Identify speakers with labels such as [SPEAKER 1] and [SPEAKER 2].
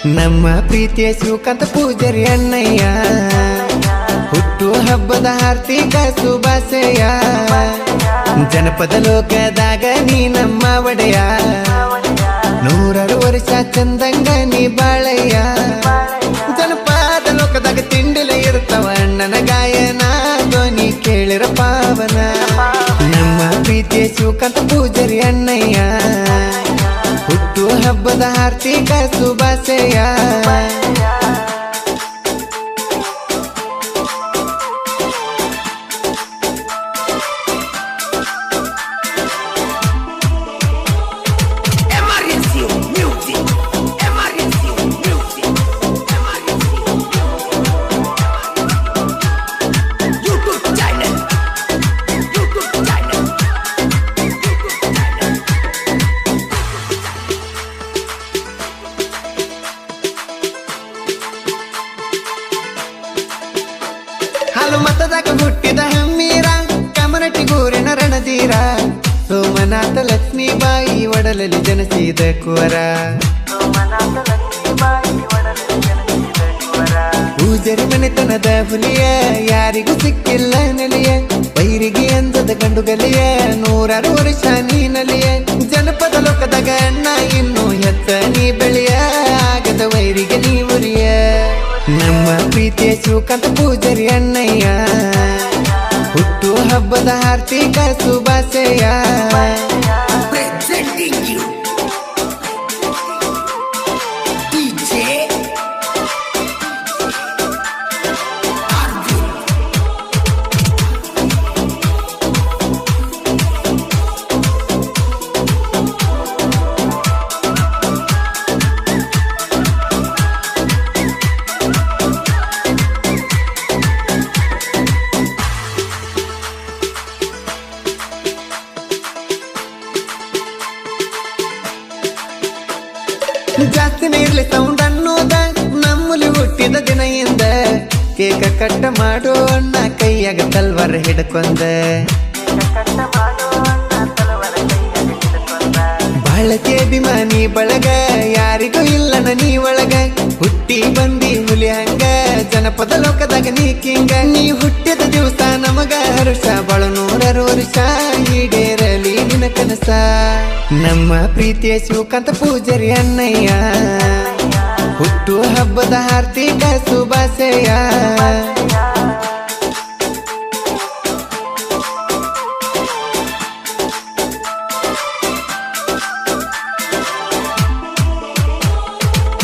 [SPEAKER 1] ನಮ್ಮ ಪ್ರೀತಿಯ ಶಿವಕಾಂತ ಪೂಜಾರಿ ಅಣ್ಣಯ್ಯ ಹುಟ್ಟು ಹಬ್ಬದ ಹಾರ್ದಿಕ ಶುಭಾಶಯ. ಜನಪದ ಲೋಕದಾಗ ನೀ ನಮ್ಮ ಒಡೆಯ, ನೂರಾರು ವರ್ಷ ಚಂದಂಗ ನೀ ಬಾಳಯ್ಯ. ಜನಪದ ಲೋಕದಾಗ ತಿಂಡಿಲ ಇರ್ತಾವ ಅಣ್ಣನ ಗಾಯನ, ಧ್ವನಿ ಕೇಳಿರ ಪಾವನ. ನಮ್ಮ ಪ್ರೀತಿಯ ಶಿವಕಾಂತ ಪೂಜಾರಿ ಅಣ್ಣಯ್ಯ ಹುಟ್ಟು ಹಬ್ಬದ ಹಾರ್ದಿಕ ಶುಭಾಶಯ. ಹಾಲು ಮತದಾಗ ಹುಟ್ಟಿದ ಹಮ್ಮೀರ, ಕಮರಟಿಗೂರಿನ ರಣಧೀರ, ಸೋಮನಾಥ ಲಕ್ಷ್ಮೀಬಾಯಿ ಒಡಲಲ್ಲಿ ಜನಿಸಿದ ಕುವರ. ಪೂಜಾರಿ ಮನೆತನದ ಹುಲಿಯ, ಯಾರಿಗೂ ಸಿಕ್ಕಿಲ್ಲ ನೆಲೆಯ, ಬೈರಿಗೆ ಅಂದದ ಗಂಡುಗಲಿಯ, ನೂರಾರು ವರ್ಷ ನೀನಲಿಯ. ಜನಪದ ಲೋಕದಾಗ ಅಣ್ಣ ಇನ್ನು ಹೆತ್ತ ನೀ ಬೆಳೆಯ, ಆಗದ ವೈರಿಗೆ ನೀ ಉರಿಯ. ನಮ್ಮ ಪ್ರೀತಿಯ ಶಿವಕಾಂತ ಪೂಜಾರಿ ಅಣ್ಣಯ್ಯ ಹುಟ್ಟು ಹಬ್ಬದ ಹಾರ್ದಿಕ ಶುಭಾಶಯ. ಜಾಸ್ತಿನೇ ಇರ್ಲಿ ಸೌಂಡ್ ಅನ್ನೋದ, ನಮ್ಮಲ್ಲಿ ಹುಟ್ಟಿದ ದಿನದಿಂದ ಕೇಕ ಕಟ್ಟ ಮಾಡೋ ಅಣ್ಣ ಕೈಯಾಗ ತಲ್ವಾರ ಹಿಡ್ಕೊಂಡ. ಬಾಳಕೆ ಅಭಿಮಾನಿ ಬಳಗ, ಯಾರಿಗೂ ಇಲ್ಲನ ನೀ ಒಳಗ, ಹುಟ್ಟಿ ಬಂದಿ ಹುಲಿ ಹಂಗ, ಜನಪದ ಲೋಕದಾಗ ನೀ ಕಿಂಗ. ನೀ ಹುಟ್ಟಿದ ದಿವಸ ನಮಗ ಹರುಷ, ಬಾಳು ನೂರಾರು ವರ್ಷ ಈಡೇರಲಿ ನಿನ ಕನಸ. ನಮ್ಮ ಪ್ರೀತಿಯ ಶಿವಕಾಂತ ಪೂಜಾರಿ ಅಣ್ಣಯ್ಯ ಹುಟ್ಟು ಹಬ್ಬದ ಹಾರ್ದಿಕ ಶುಭಾಶಯ.